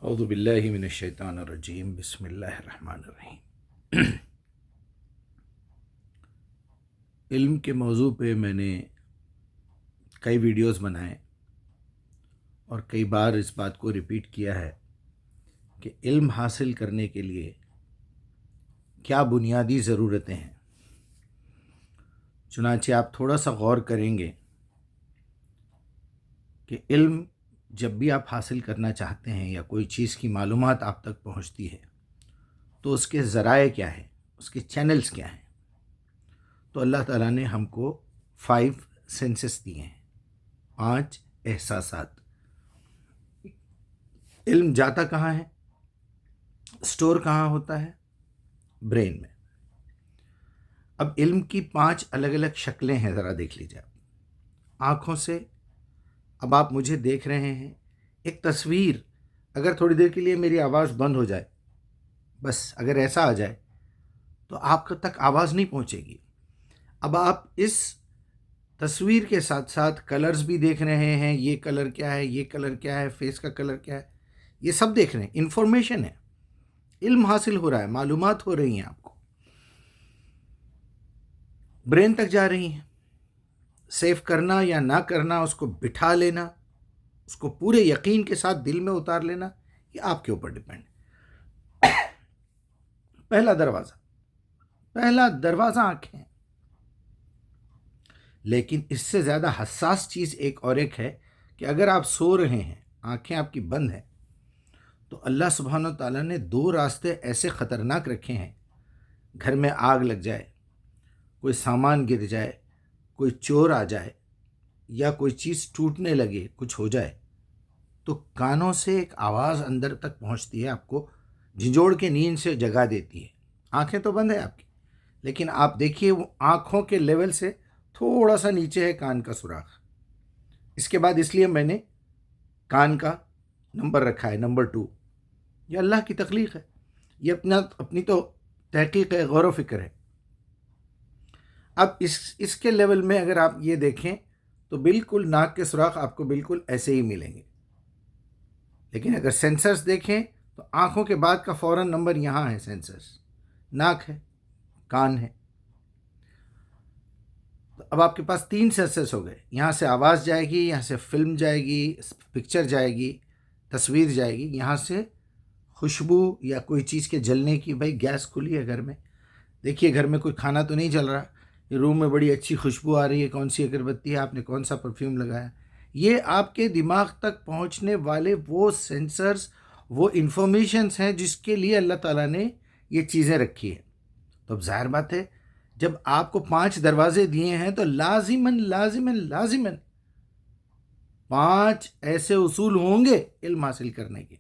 اعوذ باللہ من الشیطان الرجیم، بسم اللہ الرحمن الرحیم۔ علم کے موضوع پہ میں نے کئی ویڈیوز بنائے اور کئی بار اس بات کو ریپیٹ کیا ہے کہ علم حاصل کرنے کے لیے کیا بنیادی ضرورتیں ہیں۔ چنانچہ آپ تھوڑا سا غور کریں گے کہ علم جب بھی آپ حاصل کرنا چاہتے ہیں یا کوئی چیز کی معلومات آپ تک پہنچتی ہے تو اس کے ذرائع کیا ہیں، اس کے چینلز کیا ہیں۔ تو اللہ تعالیٰ نے ہم کو 5 سینسز دیے ہیں، 5 احساسات۔ علم جاتا کہاں ہے، سٹور کہاں ہوتا ہے؟ برین میں۔ اب علم کی 5 الگ الگ شکلیں ہیں، ذرا دیکھ لیجیے آپ آنکھوں سے۔ اب آپ مجھے دیکھ رہے ہیں، ایک تصویر، اگر تھوڑی دیر کے لیے میری آواز بند ہو جائے، بس اگر ایسا آ جائے تو آپ تک آواز نہیں پہنچے گی۔ اب آپ اس تصویر کے ساتھ ساتھ کلرز بھی دیکھ رہے ہیں، یہ کلر کیا ہے، یہ کلر کیا ہے، فیس کا کلر کیا ہے، یہ سب دیکھ رہے ہیں۔ انفارمیشن ہے، علم حاصل ہو رہا ہے، معلومات ہو رہی ہیں، آپ کو برین تک جا رہی ہیں۔ سیو کرنا یا نہ کرنا، اس کو بٹھا لینا، اس کو پورے یقین کے ساتھ دل میں اتار لینا، یہ آپ کے اوپر ڈیپینڈ ہے۔ پہلا دروازہ آنکھیں، لیکن اس سے زیادہ حساس چیز ایک ہے کہ اگر آپ سو رہے ہیں، آنکھیں آپ کی بند ہیں، تو اللہ سبحانہ و تعالیٰ نے 2 راستے ایسے خطرناک رکھے ہیں۔ گھر میں آگ لگ جائے، کوئی سامان گر جائے، کوئی چور آ جائے، یا کوئی چیز ٹوٹنے لگے، کچھ ہو جائے، تو کانوں سے ایک آواز اندر تک پہنچتی ہے، آپ کو جھنجھوڑ کے نیند سے جگا دیتی ہے۔ آنکھیں تو بند ہیں آپ کی، لیکن آپ دیکھیے وہ آنکھوں کے لیول سے تھوڑا سا نیچے ہے کان کا سوراخ۔ اس کے بعد اس لیے میں نے کان کا نمبر رکھا ہے، نمبر 2۔ یہ اللہ کی تخلیق ہے، یہ اپنی تو تحقیق ہے، غور و فکر ہے۔ اب اس کے لیول میں اگر آپ یہ دیکھیں تو بالکل ناک کے سوراخ آپ کو بالکل ایسے ہی ملیں گے، لیکن اگر سینسرز دیکھیں تو آنکھوں کے بعد کا فوراً نمبر یہاں ہے، سینسرز، ناک ہے، کان ہے۔ اب آپ کے پاس 3 سینسرز ہو گئے، یہاں سے آواز جائے گی، یہاں سے فلم جائے گی، پکچر جائے گی، تصویر جائے گی، یہاں سے خوشبو یا کوئی چیز کے جلنے کی۔ بھائی گیس کھلی ہے گھر میں، دیکھیے گھر میں کوئی کھانا تو نہیں جل رہا، روم میں بڑی اچھی خوشبو آ رہی ہے، کون سی اگربتی ہے، آپ نے کون سا پرفیوم لگایا۔ یہ آپ کے دماغ تک پہنچنے والے وہ سینسرز، وہ انفارمیشنز ہیں جس کے لیے اللہ تعالیٰ نے یہ چیزیں رکھی ہیں۔ تو اب ظاہر بات ہے، جب آپ کو 5 دروازے دیے ہیں تو لازماً 5 ایسے اصول ہوں گے علم حاصل کرنے کے،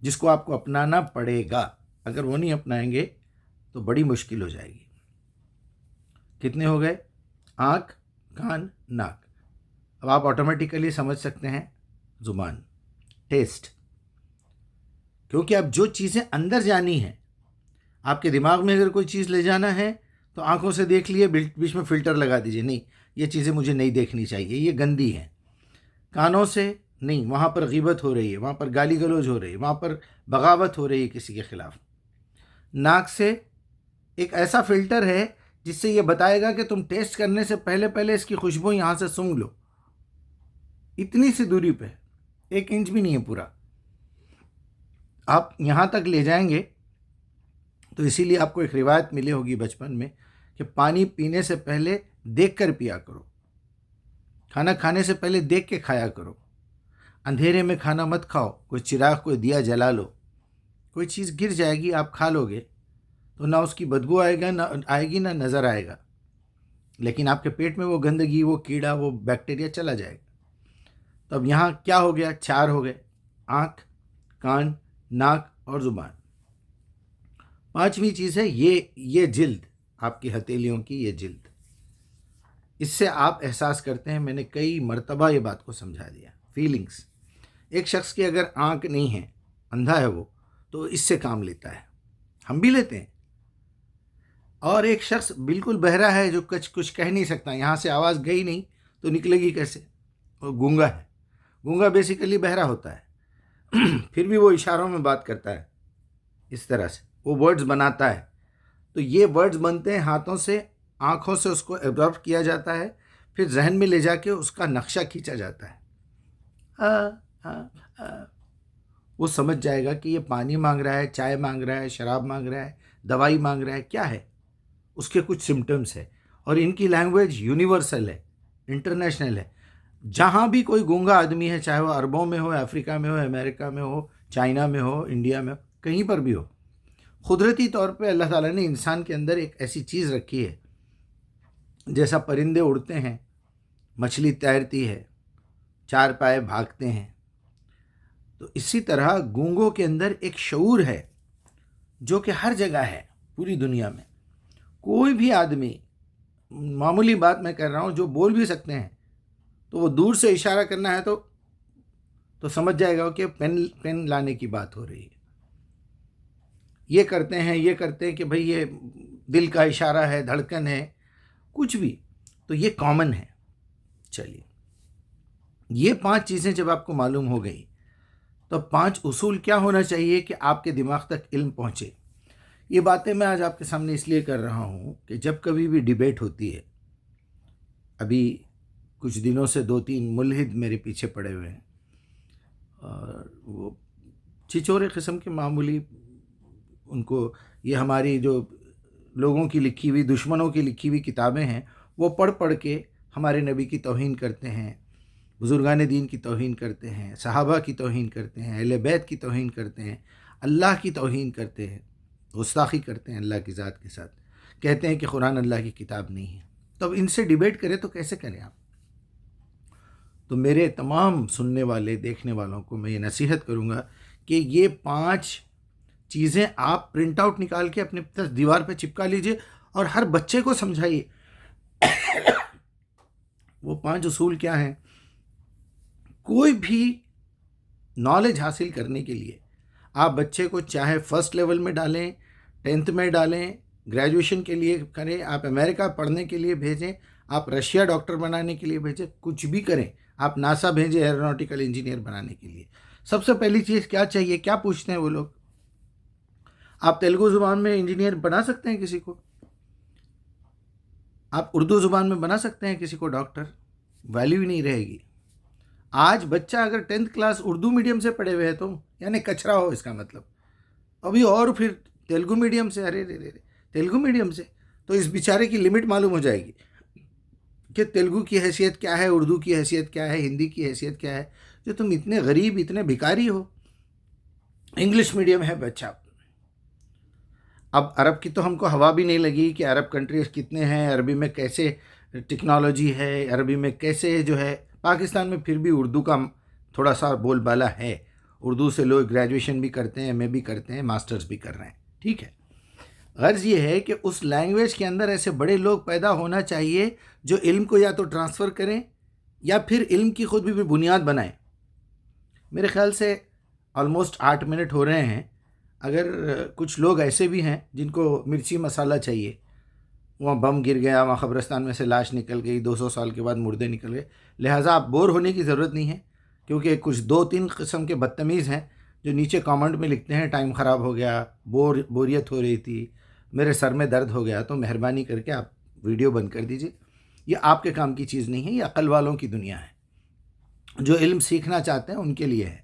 جس کو آپ کو اپنانا پڑے گا۔ اگر وہ نہیں اپنائیں گے تو بڑی مشکل ہو جائے گی۔ کتنے ہو گئے؟ آنکھ، کان، ناک۔ اب آپ آٹومیٹیکلی سمجھ سکتے ہیں، زبان، ٹیسٹ، کیونکہ اب جو چیزیں اندر جانی ہیں، آپ کے دماغ میں اگر کوئی چیز لے جانا ہے تو آنکھوں سے دیکھ لیے، بیچ میں فلٹر لگا دیجئے، نہیں یہ چیزیں مجھے نہیں دیکھنی چاہیے، یہ گندی ہیں۔ کانوں سے نہیں، وہاں پر غیبت ہو رہی ہے، وہاں پر گالی گلوج ہو رہی ہے، وہاں پر بغاوت ہو رہی ہے کسی کے خلاف۔ ناک سے ایک ایسا فلٹر ہے جس سے یہ بتائے گا کہ تم ٹیسٹ کرنے سے پہلے اس کی خوشبو یہاں سے سونگھ لو، اتنی سی دوری پہ، 1 انچ بھی نہیں ہے پورا، آپ یہاں تک لے جائیں گے۔ تو اسی لیے آپ کو ایک روایت ملی ہوگی بچپن میں کہ پانی پینے سے پہلے دیکھ کر پیا کرو، کھانا کھانے سے پہلے دیکھ کے کھایا کرو، اندھیرے میں کھانا مت کھاؤ، کوئی چراغ، کوئی دیا جلا لو، کوئی چیز گر جائے گی، آپ کھا لو گے تو نہ اس کی بدبو آئے گی، نہ نظر آئے گا، لیکن آپ کے پیٹ میں وہ گندگی، وہ کیڑا، وہ بیکٹیریا چلا جائے گا۔ تو اب یہاں کیا ہو گیا؟ 4 ہو گئے، آنکھ، کان، ناک اور زبان۔ 5ویں چیز ہے یہ جلد، آپ کی ہتھیلیوں کی یہ جلد۔ اس سے آپ احساس کرتے ہیں، میں نے کئی مرتبہ یہ بات کو سمجھا دیا، فیلنگز۔ ایک شخص کی اگر آنکھ نہیں ہے، اندھا ہے وہ، تو اس سے کام لیتا ہے، ہم بھی لیتے ہیں۔ اور ایک شخص بالکل بہرا ہے، جو کچھ کہہ نہیں سکتا، یہاں سے آواز گئی نہیں تو نکلے گی کیسے؟ وہ گونگا ہے، گونگا بیسیکلی بہرا ہوتا ہے، پھر بھی وہ اشاروں میں بات کرتا ہے، اس طرح سے وہ ورڈز بناتا ہے. تو یہ ورڈز بنتے ہیں ہاتھوں سے، آنکھوں سے اس کو ایبزارو کیا جاتا ہے، پھر ذہن میں لے جا کے اس کا نقشہ کھینچا جاتا ہے. آ, آ, آ. وہ سمجھ جائے گا کہ یہ پانی مانگ رہا ہے، چائے مانگ رہا ہے، شراب مانگ رہا ہے، دوائی مانگ رہا ہے، کیا ہے. اس کے کچھ سمٹمز ہے، اور ان کی لینگویج یونیورسل ہے، انٹرنیشنل ہے. جہاں بھی کوئی گونگا آدمی ہے، چاہے وہ عربوں میں ہو، افریقہ میں ہو، امریکہ میں ہو، چائنا میں ہو، انڈیا میں ہو، کہیں پر بھی ہو، قدرتی طور پہ اللہ تعالیٰ نے انسان کے اندر ایک ایسی چیز رکھی ہے. جیسا پرندے اڑتے ہیں، مچھلی تیرتی ہے، چار پائے بھاگتے ہیں، تو اسی طرح گونگوں کے اندر ایک شعور ہے جو کہ ہر جگہ ہے پوری دنیا میں. کوئی بھی آدمی، معمولی بات میں کر رہا ہوں، جو بول بھی سکتے ہیں، تو وہ دور سے اشارہ کرنا ہے تو سمجھ جائے گا کہ پین لانے کی بات ہو رہی ہے. یہ کرتے ہیں کہ بھئی یہ دل کا اشارہ ہے، دھڑکن ہے، کچھ بھی، تو یہ کامن ہے. چلیے، یہ 5 چیزیں جب آپ کو معلوم ہو گئی تو 5 اصول کیا ہونا چاہیے کہ آپ کے دماغ تک علم پہنچے. یہ باتیں میں آج آپ کے سامنے اس لیے کر رہا ہوں کہ جب کبھی بھی ڈیبیٹ ہوتی ہے، ابھی کچھ دنوں سے 2-3 ملحد میرے پیچھے پڑے ہوئے ہیں، اور وہ چچورے قسم کے معمولی، ان کو یہ ہماری جو لوگوں کی لکھی ہوئی، دشمنوں کی لکھی ہوئی کتابیں ہیں، وہ پڑھ کے ہمارے نبی کی توہین کرتے ہیں، بزرگان دین کی توہین کرتے ہیں، صحابہ کی توہین کرتے ہیں، اہل بیت کی توہین کرتے ہیں، اللہ کی توہین کرتے ہیں، گستاخی کرتے ہیں اللہ کی ذات کے ساتھ، کہتے ہیں کہ قرآن اللہ کی کتاب نہیں ہے. تو اب ان سے ڈیبیٹ کریں تو کیسے کریں آپ؟ تو میرے تمام سننے والے، دیکھنے والوں کو میں یہ نصیحت کروں گا کہ یہ 5 چیزیں آپ پرنٹ آؤٹ نکال کے اپنے دیوار پہ چپکا لیجئے اور ہر بچے کو سمجھائیے. وہ 5 اصول کیا ہیں؟ کوئی بھی نالج حاصل کرنے کے لیے آپ بچے کو چاہے فرسٹ لیول میں ڈالیں، 10th میں ڈالیں، گریجویشن کے لیے کریں، آپ امریکہ پڑھنے کے لیے بھیجیں، آپ رشیا ڈاکٹر بنانے کے لیے بھیجیں، کچھ بھی کریں، آپ ناسا بھیجیں ایروناٹیکل انجینئر بنانے کے لیے. سب سے پہلی چیز کیا چاہیے؟ کیا پوچھتے ہیں وہ لوگ؟ آپ تیلگو زبان میں انجینئر بنا سکتے ہیں کسی کو؟ آپ اردو زبان میں بنا سکتے ہیں کسی کو ڈاکٹر؟ ویلیو ہی نہیں رہے گی. آج بچہ اگر 10th کلاس اردو میڈیم سے پڑھے ہوئے ہے تو یعنی کچرا ہو، اس کا مطلب. ابھی اور پھر تیلگو میڈیم سے، ارے تیلگو میڈیم سے، تو اس بیچارے کی لمٹ معلوم ہو جائے گی کہ تیلگو کی حیثیت کیا ہے، اردو کی حیثیت کیا ہے، ہندی کی حیثیت کیا ہے، جو تم اتنے غریب، اتنے بھکاری ہو. انگلش میڈیم ہے بچہ. اب عرب کی تو ہم کو ہوا بھی نہیں لگی کہ عرب کنٹریز کتنے ہیں، عربی میں کیسے ٹیکنالوجی ہے، عربی میں کیسے جو ہے. پاکستان میں پھر بھی اردو کا تھوڑا سا بول بالا ہے، اردو سے لوگ گریجویشن بھی کرتے ہیں، ایم اے بھی کرتے ہیں، ماسٹرز بھی کر رہے ہیں، ٹھیک ہے. غرض یہ ہے کہ اس لینگویج کے اندر ایسے بڑے لوگ پیدا ہونا چاہیے جو علم کو یا تو ٹرانسفر کریں یا پھر علم کی خود بھی بنیاد بنائیں. میرے خیال سے آلموسٹ 8 منٹ ہو رہے ہیں. اگر کچھ لوگ ایسے بھی ہیں جن کو مرچی مسالہ چاہیے، وہاں بم گر گیا، وہاں قبرستان میں سے لاش نکل گئی، 200 سال کے بعد مردے نکل گئے، لہٰذا آپ بور ہونے کی ضرورت نہیں ہے، کیونکہ کچھ 2-3 قسم کے بدتمیز ہیں جو نیچے کامنٹ میں لکھتے ہیں ٹائم خراب ہو گیا، بوریت ہو رہی تھی، میرے سر میں درد ہو گیا. تو مہربانی کر کے آپ ویڈیو بند کر دیجئے. یہ آپ کے کام کی چیز نہیں ہے، یہ عقل والوں کی دنیا ہے. جو علم سیکھنا چاہتے ہیں ان کے لیے ہے،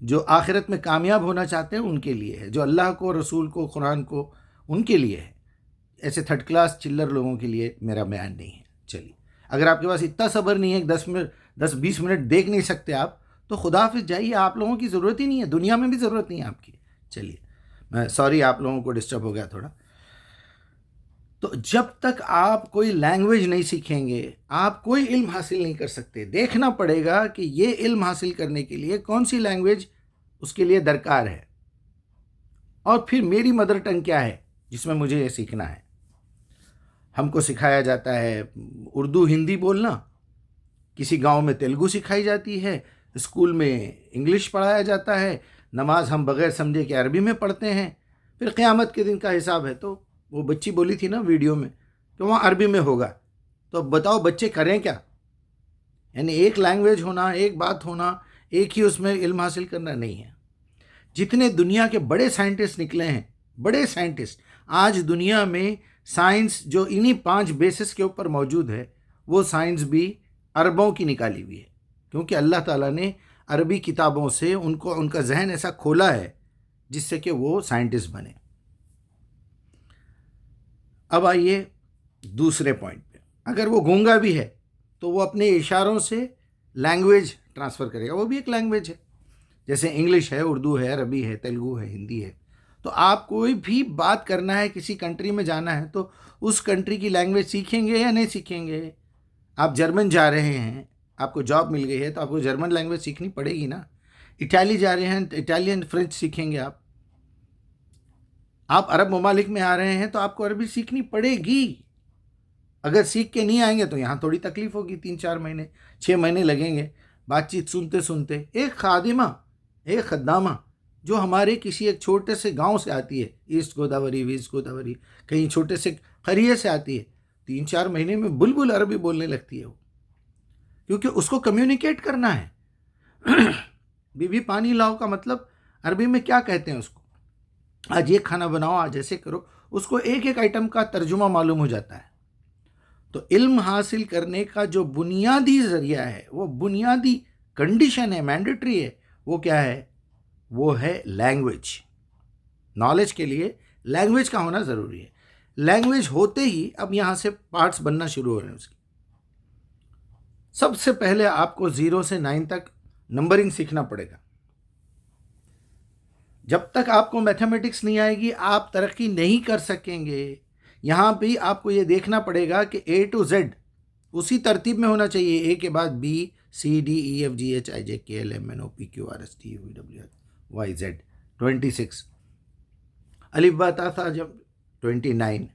جو آخرت میں کامیاب ہونا چاہتے ہیں ان کے لیے ہے، جو اللہ کو، رسول کو، قرآن کو، ان کے لیے ہے. ایسے 3rd کلاس چلر لوگوں کے لیے میرا بیان نہیں ہے. چلیے، اگر آپ کے پاس اتنا صبر نہیں ہے کہ 10-20 منٹ دیکھ نہیں سکتے آپ، تو خدا حافظ جائیے. آپ لوگوں کی ضرورت ہی نہیں ہے، دنیا میں بھی ضرورت نہیں ہے آپ کی. چلیے، میں سوری آپ لوگوں کو ڈسٹرب ہو گیا تھوڑا. تو جب تک آپ کوئی لینگویج نہیں سیکھیں گے، آپ کوئی علم حاصل نہیں کر سکتے. دیکھنا پڑے گا کہ یہ علم حاصل کرنے کے لیے کون سی لینگویج اس کے لیے درکار ہے، اور پھر میری مدر ٹنگ کیا ہے جس میں مجھے یہ سیکھنا ہے. ہم کو سکھایا جاتا ہے اردو ہندی بولنا، کسی گاؤں میں تیلگو سکھائی جاتی ہے، اسکول میں انگلش پڑھایا جاتا ہے، نماز ہم بغیر سمجھے کہ عربی میں پڑھتے ہیں. پھر قیامت کے دن کا حساب ہے. تو وہ بچی بولی تھی نا ویڈیو میں کہ وہاں عربی میں ہوگا. تو اب بتاؤ بچے کریں کیا؟ یعنی ایک لینگویج ہونا، ایک بات ہونا، ایک ہی اس میں علم حاصل کرنا نہیں ہے. جتنے دنیا کے بڑے سائنٹسٹ نکلے ہیں، بڑے سائنٹسٹ، آج دنیا میں سائنس جو انہی 5 بیسس کے اوپر موجود ہے، وہ سائنس بھی عربوں کی نکالی ہوئی ہے، کیونکہ اللہ تعالیٰ نے عربی کتابوں سے ان کا ذہن ایسا کھولا ہے جس سے کہ وہ سائنٹسٹ بنے. اب آئیے دوسرے پوائنٹ پہ. اگر وہ گونگا بھی ہے تو وہ اپنے اشاروں سے لینگویج ٹرانسفر کرے گا، وہ بھی ایک لینگویج ہے. جیسے انگلش ہے، اردو ہے، عربی ہے، تیلگو ہے، ہندی ہے. تو آپ کوئی بھی بات کرنا ہے، کسی کنٹری میں جانا ہے تو اس کنٹری کی لینگویج سیکھیں گے یا نہیں سیکھیں گے؟ آپ جرمن جا رہے ہیں، آپ کو جاب مل گئی ہے تو آپ کو جرمن لینگویج سیکھنی پڑے گی نا. اٹالی جا رہے ہیں تو اٹالین فرینچ سیکھیں گے آپ. آپ عرب ممالک میں آ رہے ہیں تو آپ کو عربی سیکھنی پڑے گی. اگر سیکھ کے نہیں آئیں گے تو یہاں تھوڑی تکلیف ہوگی، 3-4 مہینے 6 مہینے لگیں گے بات چیت سنتے سنتے. ایک خادمہ، ایک خدامہ جو ہمارے کسی ایک چھوٹے سے گاؤں سے آتی ہے، ایسٹ گوداوری، ویسٹ گوداوری، کہیں چھوٹے سے قریے سے آتی ہے، 3-4 مہینے میں بلبل عربی بولنے لگتی ہے وہ، کیونکہ اس کو کمیونیکیٹ کرنا ہے. بی بی پانی لاؤ کا مطلب عربی میں کیا کہتے ہیں اس کو؟ آج یہ کھانا بناؤ، آج ایسے کرو. اس کو ایک ایک آئٹم کا ترجمہ معلوم ہو جاتا ہے. تو علم حاصل کرنے کا جو بنیادی ذریعہ ہے، وہ بنیادی کنڈیشن ہے، مینڈیٹری ہے، وہ کیا ہے؟ وہ ہے لینگویج. نالج کے لیے لینگویج کا ہونا ضروری ہے. لینگویج ہوتے ہی اب یہاں سے پارٹس بننا شروع ہو رہے ہیں اس کی. سب سے پہلے آپ کو 0 سے 9 تک نمبرنگ سیکھنا پڑے گا. جب تک آپ کو میتھمیٹکس نہیں آئے گی آپ ترقی نہیں کر سکیں گے. یہاں بھی آپ کو یہ دیکھنا پڑے گا کہ A to Z اسی ترتیب میں ہونا چاہیے. A کے بعد B C D E F G H I J K L M N O P Q R S T U V W Y Z 26. الف با تا ثا جب 29.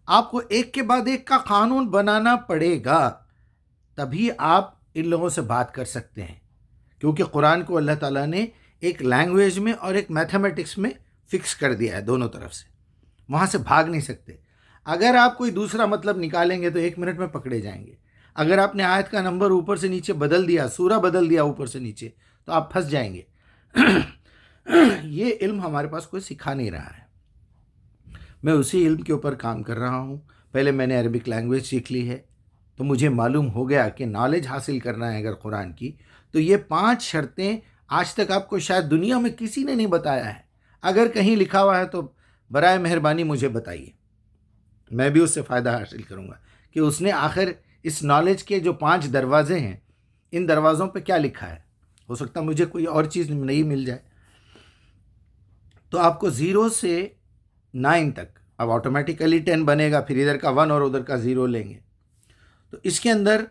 آپ کو ایک کے بعد ایک کا قانون بنانا پڑے گا، تبھی آپ ان لوگوں سے بات کر سکتے ہیں. کیونکہ قرآن کو اللہ تعالیٰ نے ایک لینگویج میں اور ایک میتھمیٹکس میں فکس کر دیا ہے، دونوں طرف سے. وہاں سے بھاگ نہیں سکتے. اگر آپ کوئی دوسرا مطلب نکالیں گے تو 1 منٹ میں پکڑے جائیں گے. اگر آپ نے آیت کا نمبر اوپر سے نیچے بدل دیا، سورہ بدل دیا اوپر سے نیچے، تو آپ پھنس جائیں گے. یہ علم ہمارے پاس کوئی سکھا نہیں رہا ہے. میں اسی علم کے اوپر کام کر رہا ہوں. پہلے میں نے عربک لینگویج سیکھ لی ہے تو مجھے معلوم ہو گیا کہ نالج حاصل کرنا ہے اگر قرآن کی تو یہ 5 شرطیں آج تک آپ کو شاید دنیا میں کسی نے نہیں بتایا ہے. اگر کہیں لکھا ہوا ہے تو برائے مہربانی مجھے بتائیے، میں بھی اس سے فائدہ حاصل کروں گا کہ اس نے آخر اس نالج کے جو 5 دروازے ہیں، ان دروازوں پہ کیا لکھا ہے. ہو سکتا ہے مجھے کوئی اور چیز نہیں مل جائے. تو آپ کو 0 سے 9 تک، اب آٹومیٹیکلی 10 بنے گا، پھر ادھر کا 1 اور ادھر کا 0 لیں گے. تو اس کے اندر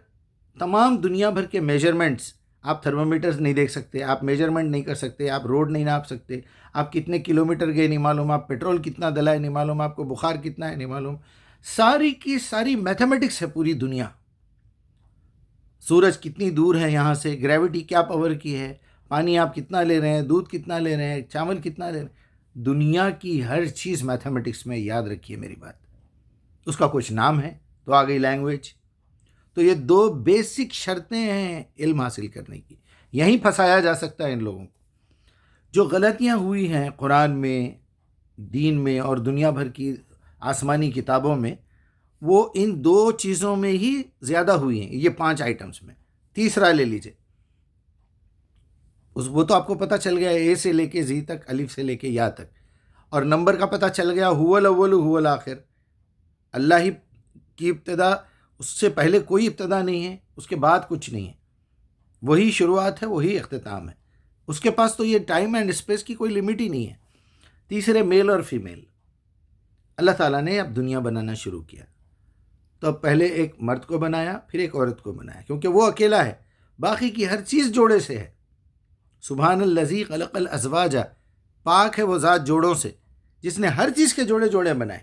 تمام دنیا بھر کے میجرمنٹس، آپ تھرمومیٹرز نہیں دیکھ سکتے، آپ میجرمنٹ نہیں کر سکتے، آپ روڈ نہیں ناپ سکتے، آپ کتنے کلومیٹر گئے نہیں معلوم، آپ پیٹرول کتنا دلائے نہیں معلوم، آپ کو بخار کتنا ہے نہیں معلوم. ساری کی ساری میتھمیٹکس ہے پوری دنیا. سورج کتنی دور ہے یہاں سے، گریوٹی کیا پاور کی ہے، پانی آپ کتنا لے رہے ہیں، دودھ کتنا لے رہے ہیں، چاول کتنا لے رہے ہیں. دنیا کی ہر چیز میتھمیٹکس میں. یاد رکھیے میری بات. اس کا کچھ نام ہے تو آ گئی لینگویج. تو یہ 2 بیسک شرطیں ہیں علم حاصل کرنے کی. یہیں پھنسایا جا سکتا ہے ان لوگوں کو. جو غلطیاں ہوئی ہیں قرآن میں، دین میں اور دنیا بھر کی آسمانی کتابوں میں، وہ ان 2 چیزوں میں ہی زیادہ ہوئی ہیں، یہ 5 آئٹمس میں. تیسرا لے لیجئے، وہ تو آپ کو پتہ چل گیا اے سے لے کے زی تک، الف سے لے کے یا تک. اور نمبر کا پتہ چل گیا، هو الاول هو الاخر. اللہ ہی کی ابتدا، اس سے پہلے کوئی ابتدا نہیں ہے، اس کے بعد کچھ نہیں ہے. وہی شروعات ہے، وہی اختتام ہے. اس کے پاس تو یہ ٹائم اینڈ اسپیس کی کوئی لمٹ ہی نہیں ہے. تیسرے میل اور فیمیل. اللہ تعالیٰ نے اب دنیا بنانا شروع کیا تو اب پہلے ایک مرد کو بنایا، پھر ایک عورت کو بنایا، کیونکہ وہ اکیلا ہے، باقی کی ہر چیز جوڑے سے ہے. سبحان الذی خلق الازواج، پاک ہے وہ ذات جوڑوں سے جس نے ہر چیز کے جوڑے جوڑے بنائے.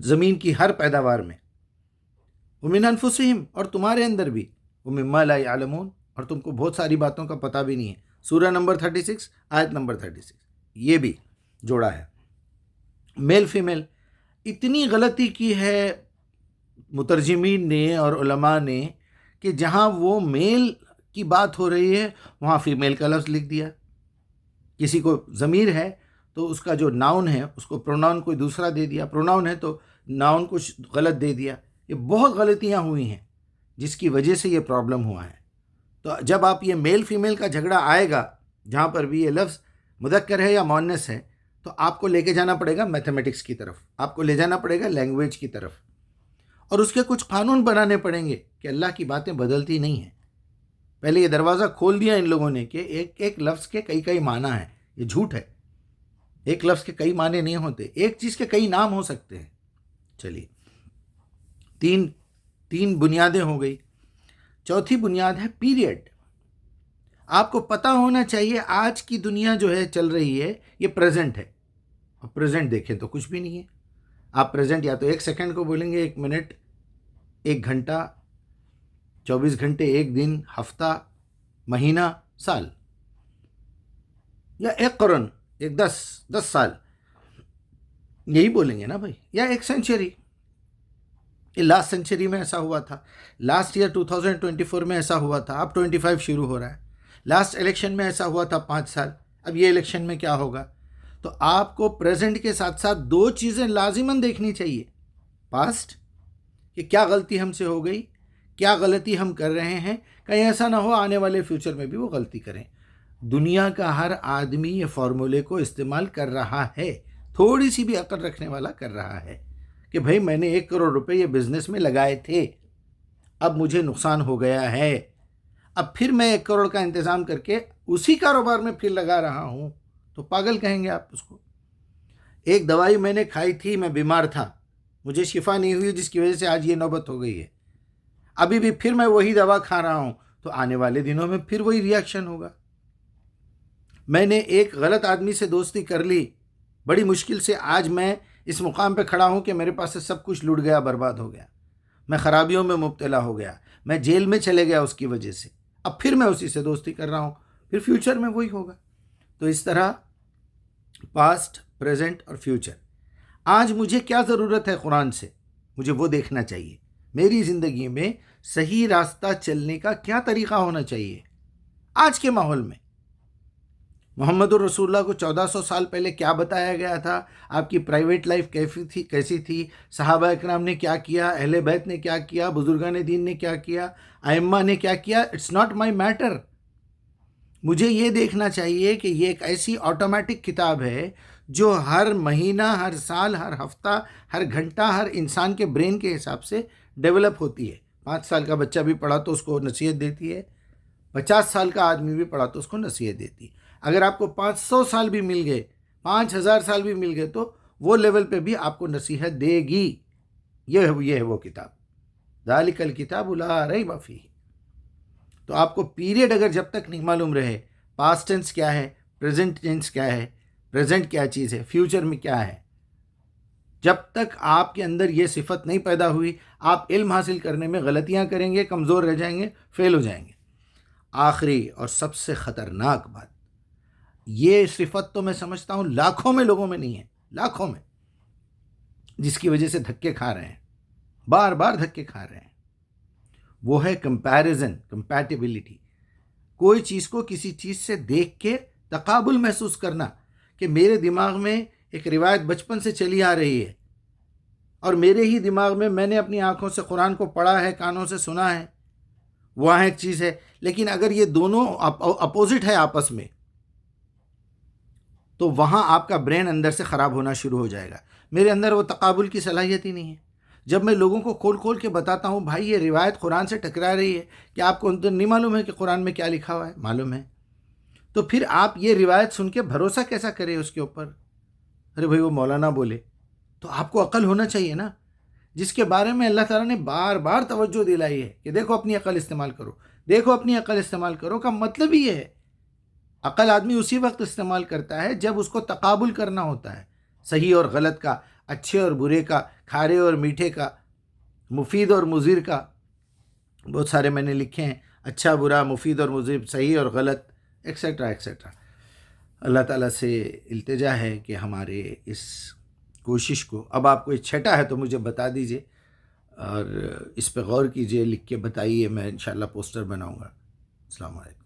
زمین کی ہر پیداوار میں، ومن انفسہم، اور تمہارے اندر بھی، ومما لا یعلمون، اور تم کو بہت ساری باتوں کا پتہ بھی نہیں ہے. سورہ نمبر 36 آیت نمبر 36 یہ بھی جوڑا ہے. Male female. اتنی غلطی کی ہے مترجمین نے اور علماء نے کہ جہاں وہ میل کی بات ہو رہی ہے وہاں فیمیل کا لفظ لکھ دیا. کسی کو ضمیر ہے تو اس کا جو ناؤن ہے اس کو پروناؤن کوئی دوسرا دے دیا، پروناؤن ہے تو ناؤن کچھ غلط دے دیا. یہ بہت غلطیاں ہوئی ہیں جس کی وجہ سے یہ پرابلم ہوا ہے. تو جب آپ یہ میل فیمیل کا جھگڑا آئے گا جہاں پر بھی یہ لفظ مذکر ہے یا مؤنث ہے تو آپ کو لے کے جانا پڑے گا میتھمیٹکس کی طرف، آپ کو لے جانا پڑے گا لینگویج کی طرف، اور اس کے کچھ قانون بنانے پڑیں گے کہ اللہ کی باتیں بدلتی نہیں ہیں. پہلے یہ دروازہ کھول دیا ان لوگوں نے کہ ایک ایک لفظ کے کئی کئی معنی ہیں. یہ جھوٹ ہے، ایک لفظ کے کئی معنی نہیں ہوتے، ایک چیز کے کئی نام ہو سکتے ہیں. چلیے، تین بنیادیں ہو گئی. چوتھی بنیاد ہے پیریڈ. آپ کو پتہ ہونا چاہیے آج کی دنیا جو ہے چل رہی ہے یہ پریزنٹ ہے، اور پریزنٹ دیکھیں تو کچھ بھی نہیں ہے. آپ پریزنٹ یا تو ایک سیکنڈ کو بولیں گے، ایک منٹ، ایک گھنٹہ، 24 گھنٹے، ایک دن، ہفتہ، مہینہ، سال، یا ایک قرن، ایک 10 سال، یہی بولیں گے نا بھائی. یا ایک سینچری، یہ لاسٹ سینچری میں ایسا ہوا تھا، لاسٹ ایئر 2024 میں ایسا ہوا تھا، اب 25 شروع ہو رہا ہے. لاسٹ الیکشن میں ایسا ہوا تھا 5 سال، اب یہ الیکشن میں کیا ہوگا. تو آپ کو پریزنٹ کے ساتھ ساتھ دو چیزیں لازماً دیکھنی چاہیے. پاسٹ، کہ کیا غلطی ہم سے ہو گئی، کیا غلطی ہم کر رہے ہیں، کہیں ایسا نہ ہو آنے والے فیوچر میں بھی وہ غلطی کریں. دنیا کا ہر آدمی یہ فارمولے کو استعمال کر رہا ہے، تھوڑی سی بھی عقل رکھنے والا کر رہا ہے کہ بھائی میں نے 1 کروڑ روپے یہ بزنس میں لگائے تھے، اب مجھے نقصان ہو گیا ہے، اب پھر میں 1 کروڑ کا انتظام کر کے اسی کاروبار میں پھر لگا رہا ہوں، تو پاگل کہیں گے آپ اس کو. ایک دوائی میں نے کھائی تھی، میں بیمار تھا، مجھے شفا نہیں ہوئی جس کی وجہ سے آج یہ نوبت ہو گئی ہے، ابھی بھی پھر میں وہی دوا کھا رہا ہوں، تو آنے والے دنوں میں پھر وہی ریاکشن ہوگا. میں نے ایک غلط آدمی سے دوستی کر لی، بڑی مشکل سے آج میں اس مقام پہ کھڑا ہوں کہ میرے پاس سے سب کچھ لٹ گیا، برباد ہو گیا، میں خرابیوں میں مبتلا ہو گیا، میں جیل میں چلے گیا اس کی وجہ سے، اب پھر میں اسی سے دوستی کر رہا ہوں، پھر فیوچر میں وہی ہوگا. تو اس طرح پاسٹ، پریزنٹ اور فیوچر. آج مجھے کیا ضرورت ہے قرآن سے، مجھے وہ دیکھنا چاہیے. میری زندگی میں صحیح راستہ چلنے کا کیا طریقہ ہونا چاہیے آج کے ماحول میں. محمد الرسول اللہ کو 1400 سال پہلے کیا بتایا گیا تھا، آپ کی پرائیویٹ لائف کیسی تھی، صحابہ اکرام نے کیا کیا، اہل بیت نے کیا کیا، بزرگان دین نے کیا کیا، ائمہ نے کیا کیا. It's not my matter. مجھے یہ دیکھنا چاہیے کہ یہ ایک ایسی آٹومیٹک کتاب ہے جو ہر مہینہ، ہر سال، ہر ہفتہ، ہر گھنٹہ ہر انسان کے برین کے حساب سے ڈیولپ ہوتی ہے. 5 سال کا بچہ بھی پڑھا تو اس کو نصیحت دیتی ہے، 50 سال کا آدمی بھی پڑھا تو اس کو نصیحت دیتی ہے. اگر آپ کو 500 سال بھی مل گئے، 5000 سال بھی مل گئے تو وہ لیول پہ بھی آپ کو نصیحت دے گی. یہ ہے وہ کتاب، ذالک الکتاب لا ریب فیہ. تو آپ کو پیریڈ اگر جب تک نہیں معلوم رہے، پاسٹ ٹینس کیا ہے، پریزنٹ ٹینس کیا ہے، پریزنٹ کیا چیز ہے، فیوچر میں کیا ہے، جب تک آپ کے اندر یہ صفت نہیں پیدا ہوئی، آپ علم حاصل کرنے میں غلطیاں کریں گے، کمزور رہ جائیں گے، فیل ہو جائیں گے. آخری اور سب سے خطرناک بات، یہ صفت تو میں سمجھتا ہوں لاکھوں میں لوگوں میں نہیں ہے، لاکھوں میں، جس کی وجہ سے دھکے کھا رہے ہیں، بار بار دھکے کھا رہے ہیں. وہ ہے کمپیریزن، کمپیٹیبلٹی. کوئی چیز کو کسی چیز سے دیکھ کے تقابل محسوس کرنا کہ میرے دماغ میں ایک روایت بچپن سے چلی آ رہی ہے اور میرے ہی دماغ میں نے اپنی آنکھوں سے قرآن کو پڑھا ہے، کانوں سے سنا ہے، وہاں ایک چیز ہے. لیکن اگر یہ دونوں اپوزٹ ہے آپس میں تو وہاں آپ کا برین اندر سے خراب ہونا شروع ہو جائے گا. میرے اندر وہ تقابل کی صلاحیت ہی نہیں ہے. جب میں لوگوں کو کھول کھول کے بتاتا ہوں بھائی یہ روایت قرآن سے ٹکرا رہی ہے، کہ آپ کو نہیں معلوم ہے کہ قرآن میں کیا لکھا ہوا ہے؟ معلوم ہے. تو پھر آپ یہ روایت سن کے بھروسہ کیسا کرے اس کے اوپر؟ ارے بھائی وہ مولانا بولے. تو آپ کو عقل ہونا چاہیے نا، جس کے بارے میں اللہ تعالیٰ نے بار بار توجہ دلائی ہے کہ دیکھو اپنی عقل استعمال کرو، دیکھو اپنی عقل استعمال کرو. کا مطلب یہ ہے عقل آدمی اسی وقت استعمال کرتا ہے جب اس کو تقابل کرنا ہوتا ہے، صحیح اور غلط کا، اچھے اور برے کا، کھارے اور میٹھے کا، مفید اور مضر کا. بہت سارے میں نے لکھے ہیں، اچھا برا، مفید اور مضر، صحیح اور غلط، ایکسیٹرا ایکسیٹرا. اللہ تعالیٰ سے التجا ہے کہ ہمارے اس کوشش کو، اب آپ کو چھٹا ہے تو مجھے بتا دیجئے، اور اس پہ غور کیجئے، لکھ کے بتائیے، میں انشاءاللہ پوسٹر بناؤں گا۔ السلام علیکم۔